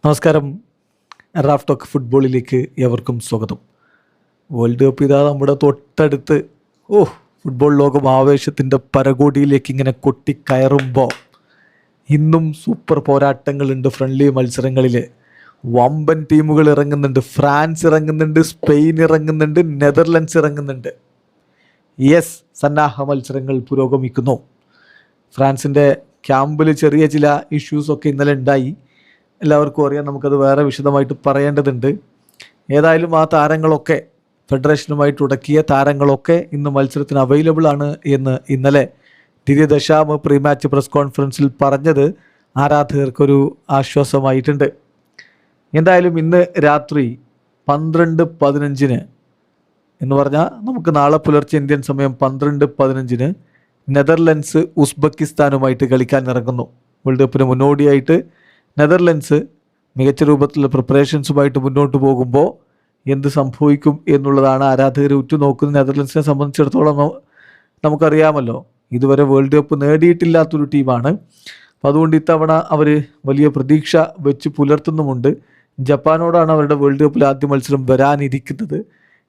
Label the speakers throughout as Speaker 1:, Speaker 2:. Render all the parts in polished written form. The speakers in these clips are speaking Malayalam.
Speaker 1: നമസ്കാരം. റാഫ് ടോക്ക് ഫുട്ബോളിലേക്ക് ഏവർക്കും സ്വാഗതം. വേൾഡ് കപ്പ് ഇതാ നമ്മുടെ തൊട്ടടുത്ത്. ഫുട്ബോൾ ലോകം ആവേശത്തിൻ്റെ പരകോടിയിലേക്ക് ഇങ്ങനെ കൊട്ടിക്കയറുമ്പോൾ ഇന്നും സൂപ്പർ പോരാട്ടങ്ങളുണ്ട്. ഫ്രണ്ട്ലി മത്സരങ്ങളിൽ വമ്പൻ ടീമുകൾ ഇറങ്ങുന്നുണ്ട്. ഫ്രാൻസ് ഇറങ്ങുന്നുണ്ട്, സ്പെയിൻ ഇറങ്ങുന്നുണ്ട്, നെതർലൻഡ്സ് ഇറങ്ങുന്നുണ്ട്. യെസ്, സന്നാഹ മത്സരങ്ങൾ പുരോഗമിക്കുന്നു. ഫ്രാൻസിൻ്റെ ക്യാമ്പിൽ ചെറിയ ചില ഇഷ്യൂസൊക്കെ ഇന്നലെ ഉണ്ടായി. എല്ലാവർക്കും അറിയാം, നമുക്കത് വേറെ വിശദമായിട്ട് പറയേണ്ടതുണ്ട്. ഏതായാലും ആ താരങ്ങളൊക്കെ, ഫെഡറേഷനുമായിട്ട് ഉടക്കിയ താരങ്ങളൊക്കെ ഇന്ന് മത്സരത്തിന് അവൈലബിൾ ആണ് എന്ന് ഇന്നലെ ഡിഡിയെ ദശാം പ്രീ മാച്ച് പ്രസ് കോൺഫറൻസിൽ പറഞ്ഞത് ആരാധകർക്കൊരു ആശ്വാസമായിട്ടുണ്ട്. എന്തായാലും ഇന്ന് രാത്രി 12:15 എന്ന് പറഞ്ഞാൽ നമുക്ക് നാളെ പുലർച്ചെ ഇന്ത്യൻ സമയം 12:15 നെതർലൻഡ്സ് ഉസ്ബെക്കിസ്ഥാനുമായിട്ട് കളിക്കാൻ ഇറങ്ങുന്നു. വേൾഡ് കപ്പിന് മുന്നോടിയായിട്ട് നെതർലൻഡ്സ് മികച്ച രൂപത്തിലുള്ള പ്രിപ്പറേഷൻസുമായിട്ട് മുന്നോട്ട് പോകുമ്പോൾ എന്ത് സംഭവിക്കും എന്നുള്ളതാണ് ആരാധകർ ഉറ്റുനോക്കുന്നത്. നെതർലൻഡ്സിനെ സംബന്ധിച്ചിടത്തോളം നമുക്കറിയാമല്ലോ, ഇതുവരെ വേൾഡ് കപ്പ് നേടിയിട്ടില്ലാത്തൊരു ടീമാണ്. അപ്പം അതുകൊണ്ട് ഇത്തവണ അവർ വലിയ പ്രതീക്ഷ വെച്ച് പുലർത്തുന്നുമുണ്ട്. ജപ്പാനോടാണ് അവരുടെ വേൾഡ് കപ്പിൽ ആദ്യ മത്സരം വരാനിരിക്കുന്നത്.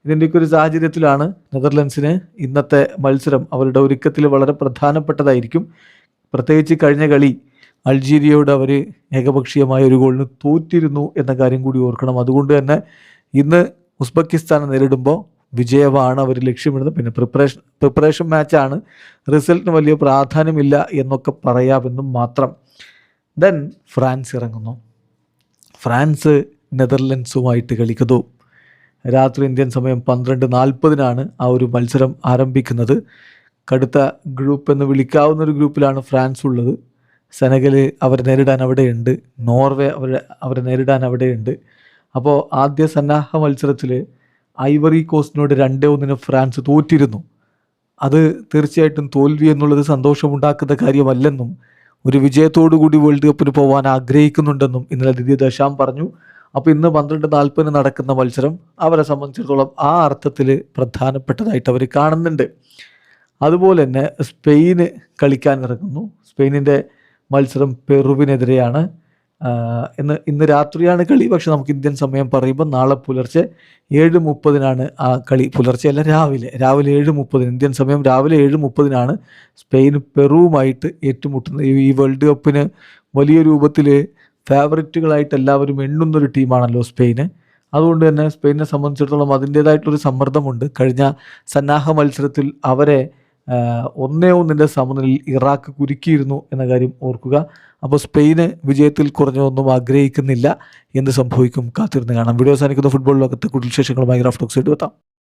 Speaker 1: ഇതിൻ്റെയൊക്കെ ഒരു സാഹചര്യത്തിലാണ് നെതർലൻഡ്സിന് ഇന്നത്തെ മത്സരം അവരുടെ ഒരുക്കത്തിൽ വളരെ പ്രധാനപ്പെട്ടതായിരിക്കും. പ്രത്യേകിച്ച് കഴിഞ്ഞ കളി അൾജീരിയയോട് അവർ ഏകപക്ഷീയമായ ഒരു ഗോളിന് തോറ്റിരുന്നു എന്ന കാര്യം കൂടി ഓർക്കണം. അതുകൊണ്ട് തന്നെ ഇന്ന് ഉസ്ബെക്കിസ്ഥാനെ നേരിടുമ്പോൾ വിജയമാണ് അവർ ലക്ഷ്യമിടുന്നത്. പിന്നെ പ്രിപ്പറേഷൻ മാച്ചാണ്, റിസൾട്ടിന് വലിയ പ്രാധാന്യമില്ല എന്നൊക്കെ പറയാമെന്നും മാത്രം. ദെൻ ഫ്രാൻസ് ഇറങ്ങുന്നു. ഫ്രാൻസ് നെതർലൻഡ്സുമായിട്ട് കളിക്കുന്നു. രാത്രി ഇന്ത്യൻ സമയം 12:40 ആ ഒരു മത്സരം ആരംഭിക്കുന്നത്. കടുത്ത ഗ്രൂപ്പ് എന്ന് വിളിക്കാവുന്നൊരു ഗ്രൂപ്പിലാണ് ഫ്രാൻസ് ഉള്ളത്. സെനഗൽ അവരെ നേരിടാൻ അവിടെയുണ്ട്, നോർവേ അവരെ നേരിടാൻ അവിടെയുണ്ട്. അപ്പോൾ ആദ്യ സന്നാഹ മത്സരത്തിൽ ഐവറി കോസ്റ്റിനോട് 2-1 ഫ്രാൻസ് തോറ്റിരുന്നു. അത് തീർച്ചയായിട്ടും തോൽവി എന്നുള്ളത് സന്തോഷമുണ്ടാക്കുന്ന കാര്യമല്ലെന്നും ഒരു വിജയത്തോടു കൂടി വേൾഡ് കപ്പിന് പോകാൻ ആഗ്രഹിക്കുന്നുണ്ടെന്നും ഇന്നലെ ഡിഡിയെ ദശാം പറഞ്ഞു. അപ്പോൾ ഇന്ന് 12:40 നടക്കുന്ന മത്സരം അവരെ സംബന്ധിച്ചിടത്തോളം ആ അർത്ഥത്തിൽ പ്രധാനപ്പെട്ടതായിട്ട് അവർ കാണുന്നുണ്ട്. അതുപോലെ തന്നെ സ്പെയിന് കളിക്കാൻ ഇറങ്ങുന്നു. സ്പെയിനിൻ്റെ മത്സരം പെറുവിനെതിരെയാണ്. ഇന്ന് രാത്രിയാണ് കളി. പക്ഷെ നമുക്ക് ഇന്ത്യൻ സമയം പറയുമ്പോൾ നാളെ പുലർച്ചെ 7:30 ആ കളി. പുലർച്ചെ അല്ല, രാവിലെ 7:30 ഇന്ത്യൻ സമയം രാവിലെ 7:30 സ്പെയിൻ പെറുവുമായിട്ട് ഏറ്റുമുട്ടുന്നത്. ഈ വേൾഡ് കപ്പിന് വലിയ രൂപത്തിൽ ഫേവററ്റുകളായിട്ട് എല്ലാവരും എണ്ണുന്നൊരു ടീമാണല്ലോ സ്പെയിന്. അതുകൊണ്ട് തന്നെ സ്പെയിനെ സംബന്ധിച്ചിടത്തോളം അതിൻ്റേതായിട്ടൊരു സമ്മർദ്ദമുണ്ട്. കഴിഞ്ഞ സന്നാഹ മത്സരത്തിൽ അവരെ 1-1 സമനിലയിൽ ഇറാഖ് കുരുക്കിയിരുന്നു എന്ന കാര്യം ഓർക്കുക. അപ്പോൾ സ്പെയിന് വിജയത്തിൽ കുറഞ്ഞൊന്നും ആഗ്രഹിക്കുന്നില്ല. എന്ത് സംഭവിക്കും കാത്തിരുന്ന് കാണാം. വീഡിയോ അവസാനിക്കുന്ന ഫുട്ബോൾ ലോകത്തെ കൂടുതൽ വിശേഷങ്ങളുമായി റാഫ് ടോക്സ് എത്താം.